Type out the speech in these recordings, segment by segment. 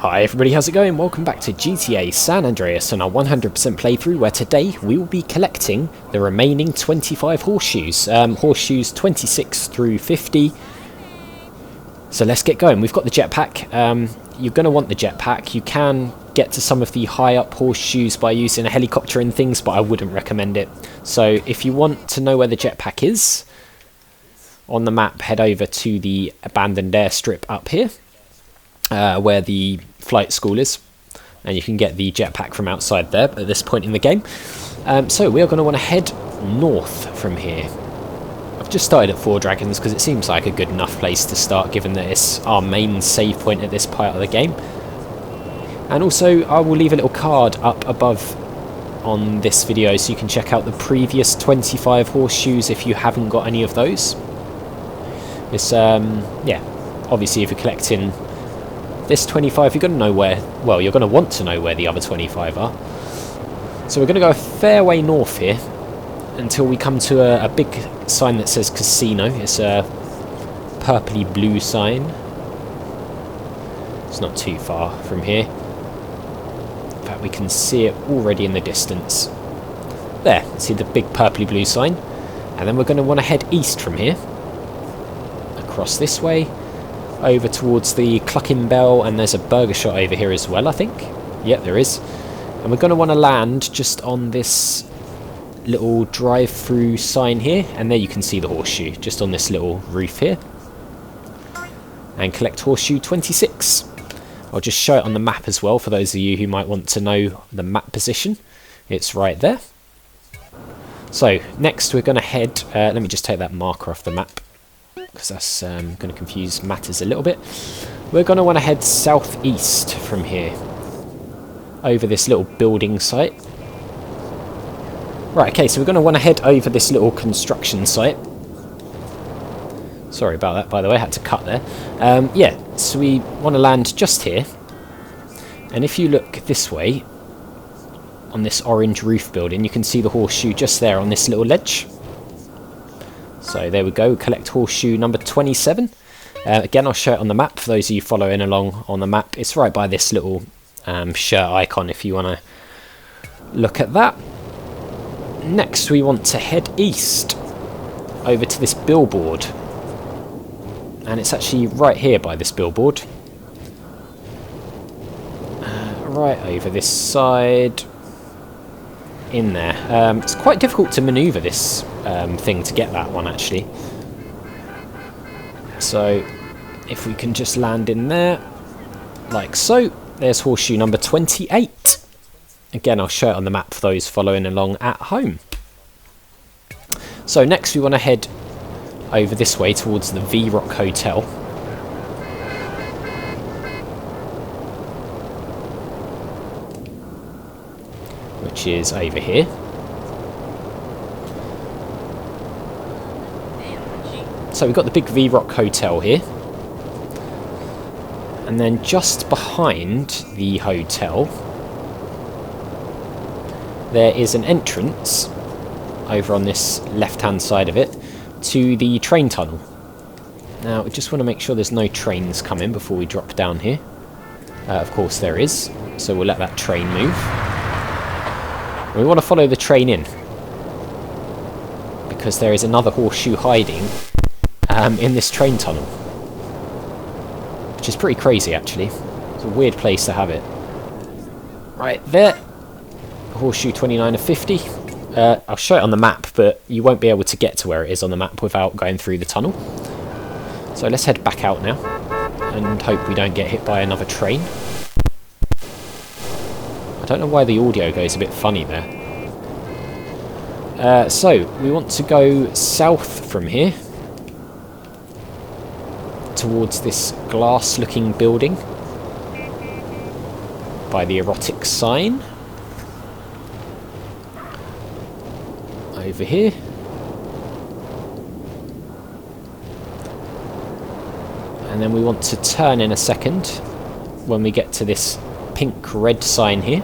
Hi everybody, how's it going? Welcome back to GTA San Andreas on our 100% playthrough, where today we will be collecting the remaining 25 horseshoes. Horseshoes 26 through 50. So let's get going. We've got the jetpack. You're going to want the jetpack. You can get to some of the high up horseshoes by using a helicopter and things, but I wouldn't recommend it. So if you want to know where the jetpack is, on the map head over to the abandoned airstrip up here. Where the flight school is, and you can get the jetpack from outside there at this point in the game. So we are going to want to head north from here. I've just started at Four Dragons because it seems like a good enough place to start, given that it's our main save point at this part of the game. And also I will leave a little card up above on this video so you can check out the previous 25 horseshoes if you haven't got any of those. It's yeah, obviously if you're collecting this 25, you're going to know where, well, you're going to want to know where the other 25 are. So we're going to go a fair way north here until we come to a big sign that says casino. It's a purpley blue sign. It's not too far from here. In fact, we can see it already in the distance. There, see the big purpley blue sign. And then we're going to want to head east from here. Across this way. Over towards the Clucking Bell, and there's a burger shot over here as well, I think. Yep, there is. And we're going to want to land just on this little drive-through sign here, and there you can see the horseshoe, just on this little roof here. And collect horseshoe 26. I'll just show it on the map as well, for those of you who might want to know the map position. It's right there. So, next we're going to head... let me just take that marker off the map, because that's going to confuse matters a little bit. We're going to want to head southeast from here, over this little building site. Right, okay, so we're going to want to head over this little construction site. Sorry about that, by the way, I had to cut there. Yeah, so we want to land just here. And if you look this way, on this orange roof building, you can see the horseshoe just there on this little ledge. So there we go, collect horseshoe number 27. Again, I'll show it on the map for those of you following along on the map. It's right by this little shirt icon if you want to look at that. Next, we want to head east over to this billboard. And it's actually right here by this billboard. Right over this side. In there. It's quite difficult to manoeuvre this thing to get that one, actually. So if we can just land in there like so. There's horseshoe number 28. Again, I'll show it on the map for those following along at home. So next we want to head over this way towards the V-Rock Hotel. Which is over here. So we've got the big V-Rock Hotel here. And then just behind the hotel, there is an entrance over on this left-hand side of it to the train tunnel. Now, we just want to make sure there's no trains coming before we drop down here. Of course there is, so we'll let that train move. We want to follow the train in, because there is another horseshoe hiding in this train tunnel, which is pretty crazy actually. It's a weird place to have it. Right there, horseshoe 29 of 50. I'll show it on the map, but you won't be able to get to where it is on the map without going through the tunnel. So let's head back out now and hope we don't get hit by another train. I don't know why the audio goes a bit funny there. So, we want to go south from here. Towards this glass-looking building. By the erotic sign. Over here. And then we want to turn in a second when we get to this pink-red sign here.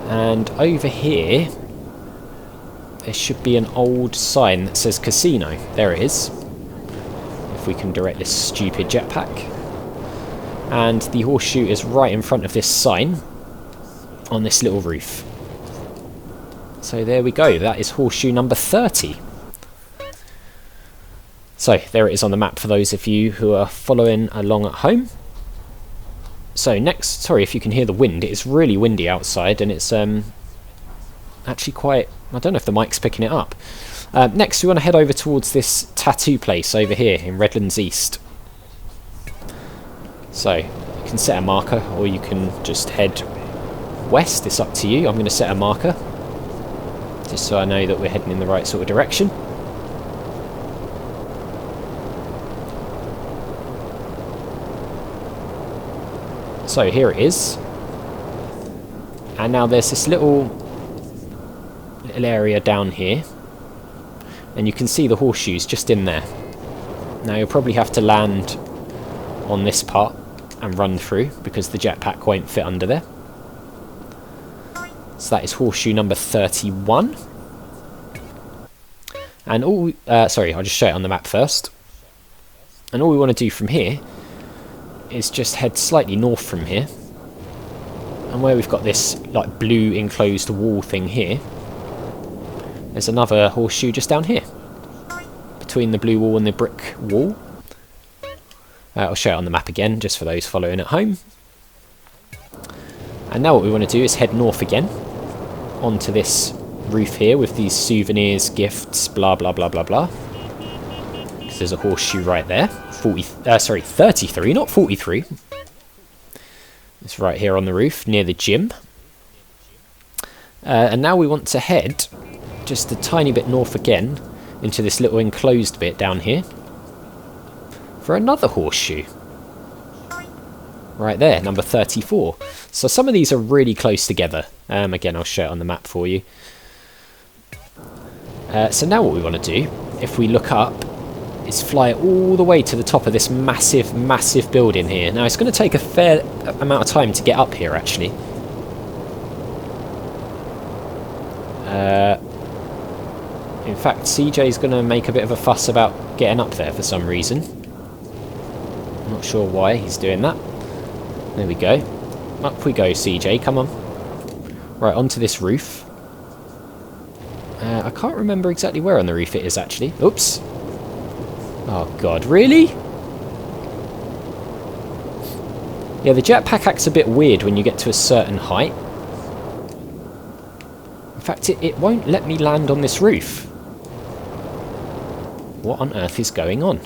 And over here, there should be an old sign that says casino. There it is. If we can direct this stupid jetpack. and the horseshoe is right in front of this sign on this little roof. So there we go, that is horseshoe number 30. So there it is on the map for those of you who are following along at home. So next, sorry if you can hear the wind, it is really windy outside, and it's actually quite, I don't know if the mic's picking it up. Next we want to head over towards this tattoo place over here in Redlands East. So you can set a marker, or you can just head west, it's up to you. I'm going to set a marker just so I know that we're heading in the right sort of direction. So here it is, and now there's this little area down here, and you can see the horseshoes just in there. Now you'll probably have to land on this part and run through, because the jetpack won't fit under there. So that is horseshoe number 31. And all sorry, I'll just show it on the map first. And all we want to do from here is just head slightly north from here, and where we've got this like blue enclosed wall thing here, there's another horseshoe just down here between the blue wall and the brick wall. I'll show it on the map again just for those following at home. And now what we want to do is head north again onto this roof here with these souvenirs, gifts, blah blah blah blah blah. Because there's a horseshoe right there. 33, not 43. It's right here on the roof near the gym. And now we want to head just a tiny bit north again into this little enclosed bit down here for another horseshoe. Right there, number 34. So some of these are really close together. Again, I'll show it on the map for you. So now what we want to do, if we look up, is fly all the way to the top of this massive, massive building here. Now, it's going to take a fair amount of time to get up here, actually. In fact, CJ's going to make a bit of a fuss about getting up there for some reason. I'm not sure why he's doing that. There we go. Up we go, CJ, come on. Right, onto this roof. I can't remember exactly where on the roof it is, actually. Oops. Oh, God, really? Yeah, the jetpack acts a bit weird when you get to a certain height. In fact, it won't let me land on this roof. What on earth is going on?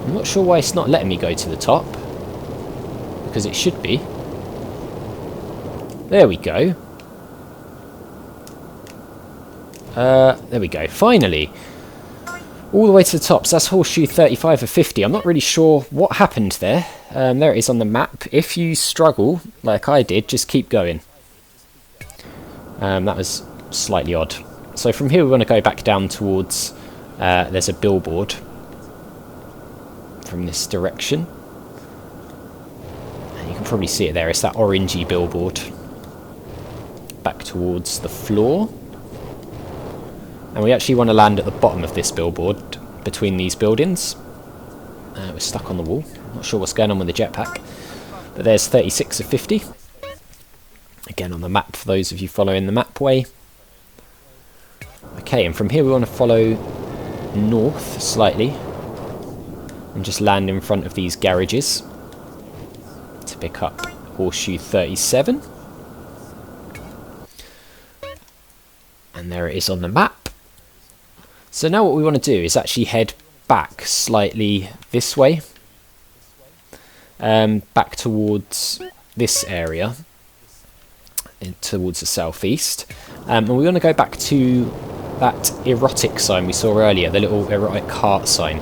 I'm not sure why it's not letting me go to the top, because it should be. There we go. There we go, finally. All the way to the top, so that's horseshoe 35 of 50. I'm not really sure what happened there. There it is on the map. If you struggle, like I did, just keep going. That was slightly odd. So from here we want to go back down towards, there's a billboard from this direction. And you can probably see it there, it's that orangey billboard. Back towards the floor. And we actually want to land at the bottom of this billboard, between these buildings. We're stuck on the wall. Not sure what's going on with the jetpack. But there's 36 of 50. Again on the map for those of you following the map way. Okay, and from here we want to follow north slightly. And just land in front of these garages. To pick up horseshoe 37. And there it is on the map. So now what we want to do is actually head back slightly this way. Back towards this area. Towards the southeast. And we want to go back to that erotic sign we saw earlier. The little erotic heart sign.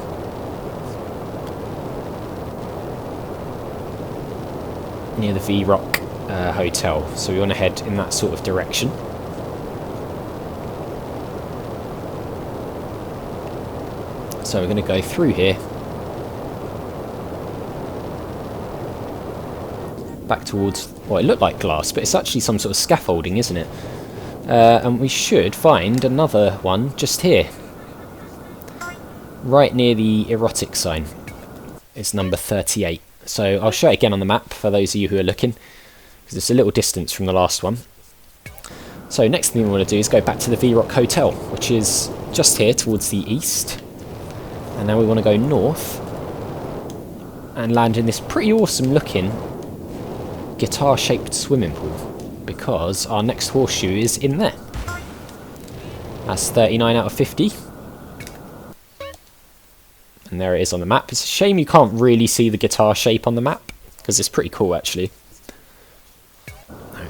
Near the V-Rock Hotel. So we want to head in that sort of direction. So we're going to go through here. Back towards what it looked like glass, but it's actually some sort of scaffolding, isn't it? And we should find another one just here. right near the erotic sign. It's number 38. So I'll show it again on the map for those of you who are looking, because it's a little distance from the last one. So next thing we want to do is go back to the V-Rock Hotel, which is just here towards the east. And now we want to go north and land in this pretty awesome looking guitar-shaped swimming pool, because our next horseshoe is in there. That's 39 out of 50. And there it is on the map. It's a shame you can't really see the guitar shape on the map, because it's pretty cool actually.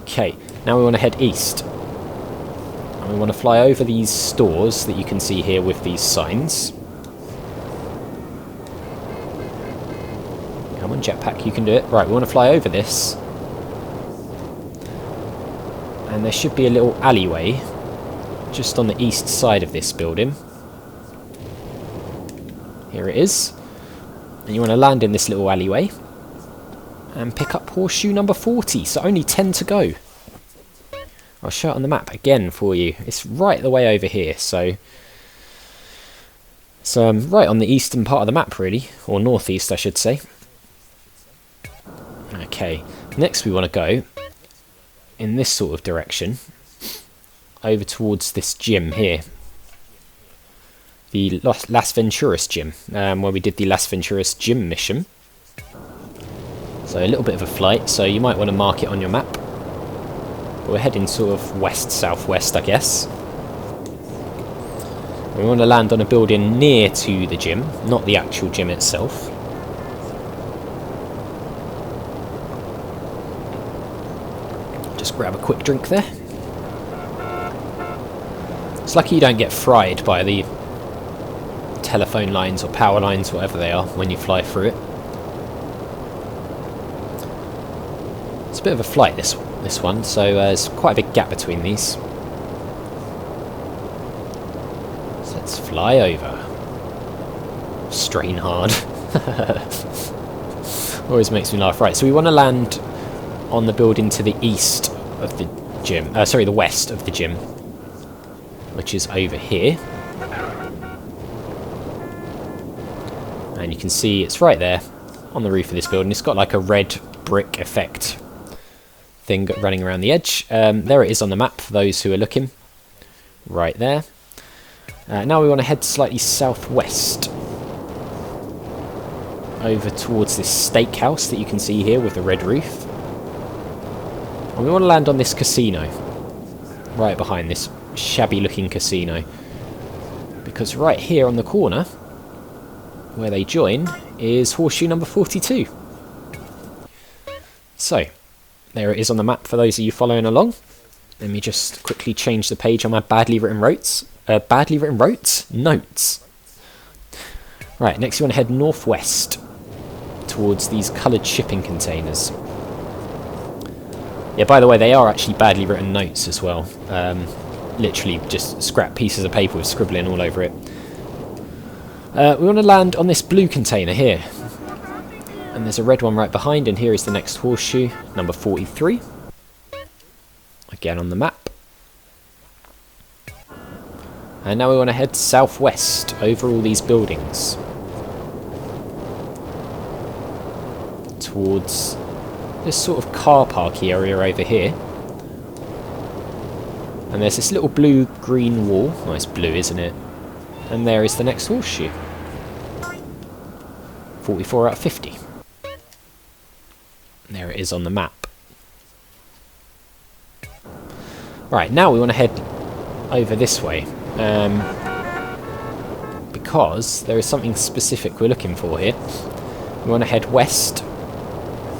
Okay, now we want to head east. And we want to fly over these stores that you can see here with these signs. Come on, Jetpack, you can do it. Right, we want to fly over this. And there should be a little alleyway just on the east side of this building. Here it is. And you want to land in this little alleyway and pick up horseshoe number 40. So only 10 to go. I'll show it on the map again for you. It's right the way over here. So it's right on the eastern part of the map really. Or northeast I should say. Okay. Next we want to go in this sort of direction over towards this gym here. The Las Veturas gym, where we did the Las Veturas gym mission. So a little bit of a flight, so you might want to mark it on your map. But we're heading sort of west-southwest, I guess. We want to land on a building near to the gym, not the actual gym itself. Just grab a quick drink there. It's lucky you don't get fried by the telephone lines or power lines, whatever they are, when you fly through it. It's a bit of a flight, this one, so there's quite a big gap between these. So let's fly over. Strain hard. Always makes me laugh. Right, so we want to land on the building to the east of the gym. Sorry, the west of the gym, which is over here. And you can see it's right there on the roof of this building. It's got like a red brick effect thing running around the edge. There it is on the map for those who are looking. Right there. Now we want to head slightly southwest over towards this steakhouse that you can see here with the red roof. And we want to land on this casino right behind this shabby looking casino, because right here on the corner where they join is horseshoe number 42. So there it is on the map for those of you following along. Let me just quickly change the page on my badly written notes. Right, next you want to head northwest towards these coloured shipping containers. Yeah, by the way, they are actually badly written notes as well. Literally just scrap pieces of paper with scribbling all over it. We want to land on this blue container here. And there's a red one right behind, and here is the next horseshoe, number 43. Again on the map. And now we want to head southwest over all these buildings towards this sort of car parky area over here. And there's this little blue-green wall. Nice blue, isn't it? And there is the next horseshoe. 44 out of 50. There it is on the map. Right, now we want to head over this way. Because there is something specific we're looking for here. We want to head west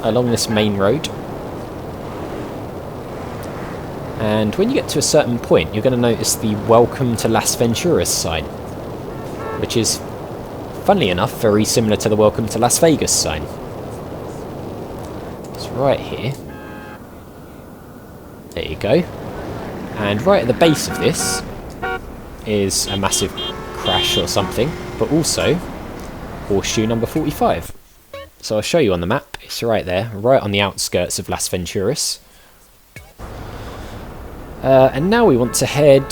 along this main road. And when you get to a certain point, you're going to notice the Welcome to Las Veturas sign, which is, funnily enough, very similar to the Welcome to Las Vegas sign. It's right here. There you go. And right at the base of this is a massive crash or something, but also horseshoe number 45. So I'll show you on the map. It's right there, right on the outskirts of Las Veturas. And now we want to head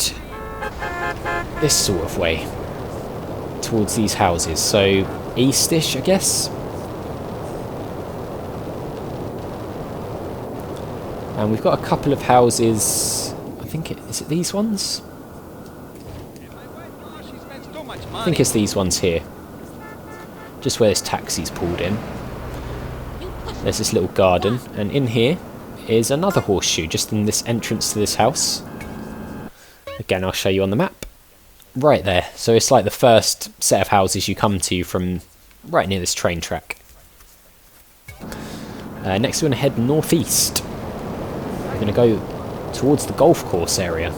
this sort of way towards these houses, so eastish, I guess. And we've got a couple of houses. I think is it these ones? I think it's these ones here. Just where this taxi's pulled in. There's this little garden, and in here is another horseshoe, just in this entrance to this house. Again, I'll show you on the map. Right there. So it's like the first set of houses you come to from right near this train track. Next we're going to head northeast. We're going to go towards the golf course area.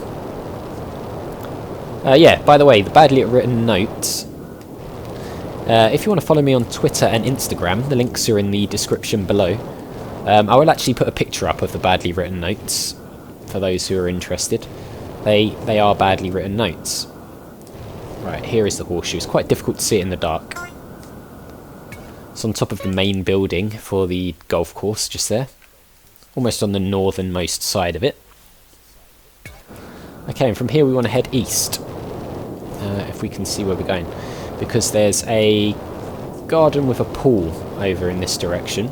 Yeah, by the way, the badly written notes. If you want to follow me on Twitter and Instagram, the links are in the description below. I will actually put a picture up of the badly written notes for those who are interested. They are badly written notes. Right, here is the horseshoe. It's quite difficult to see it in the dark. It's on top of the main building for the golf course, just there. Almost on the northernmost side of it. Okay, and from here we want to head east. If we can see where we're going. Because there's a garden with a pool over in this direction.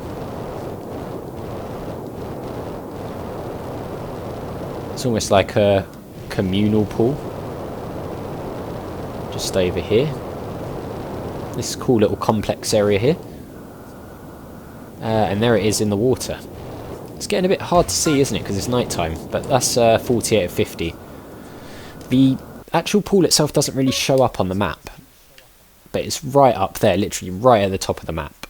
It's almost like a communal pool. Just over here. This cool little complex area here. And there it is in the water. It's getting a bit hard to see, isn't it, because it's night time. But that's 48 of 50. The actual pool itself doesn't really show up on the map. But it's right up there, literally right at the top of the map.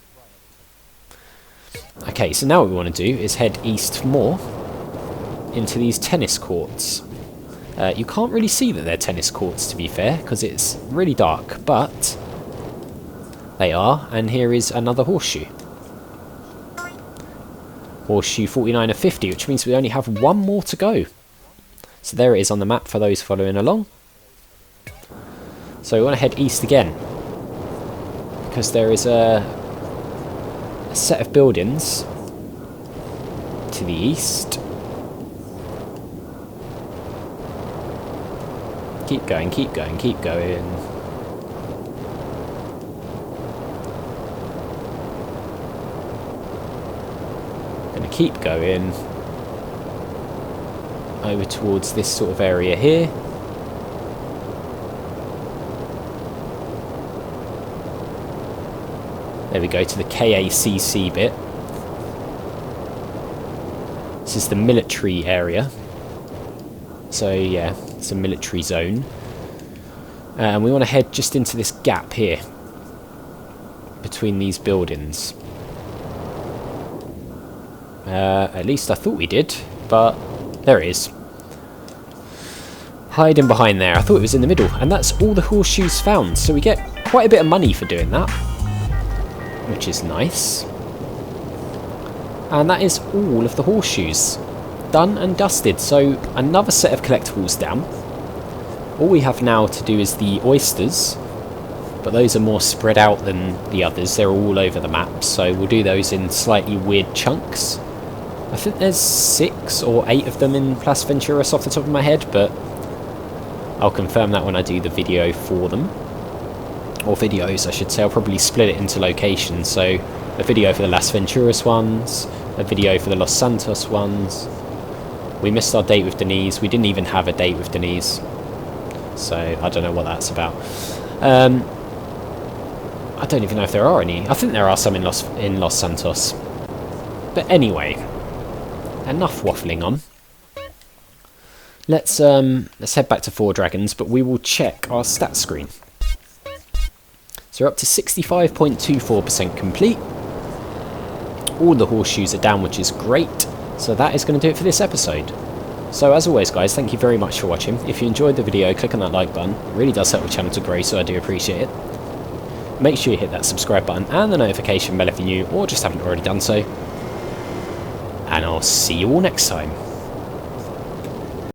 Okay, so now what we want to do is head east more into these tennis courts. You can't really see that they're tennis courts, to be fair, because it's really dark, but they are, and here is another horseshoe. Horseshoe 49 of 50, which means we only have one more to go. So there it is on the map for those following along. So we want to head east again, because there is a set of buildings to the east. Keep going, keep going, keep going. Gonna keep going over towards this sort of area here. There we go, to the KACC bit. This is the military area. So yeah, it's a military zone. And we want to head just into this gap here. Between these buildings. At least I thought we did, but there it is. Hiding behind there. I thought it was in the middle. And that's all the horseshoes found. So we get quite a bit of money for doing that. Which is nice. And that is all of the horseshoes. Done and dusted. So another set of collectibles down. All we have now to do is the oysters. But those are more spread out than the others. They're all over the map. So we'll do those in slightly weird chunks. I think there's 6 or 8 of them in Las Veturas off the top of my head. But I'll confirm that when I do the video for them. Or videos, I should say. I'll probably split it into locations. So a video for the Las Veturas ones, a video for the Los Santos ones. We missed our date with Denise. We didn't even have a date with Denise. So I don't know what that's about. I don't even know if there are any. I think there are some in Los Santos. But anyway, enough waffling on. Let's head back to Four Dragons, but we will check our stats screen. So we're up to 65.24% complete. All the horseshoes are down, which is great. So that is going to do it for this episode. So as always guys, thank you very much for watching. If you enjoyed the video, click on that like button. It really does help the channel to grow, so I do appreciate it. Make sure you hit that subscribe button and the notification bell if you're new or just haven't already done so. And I'll see you all next time.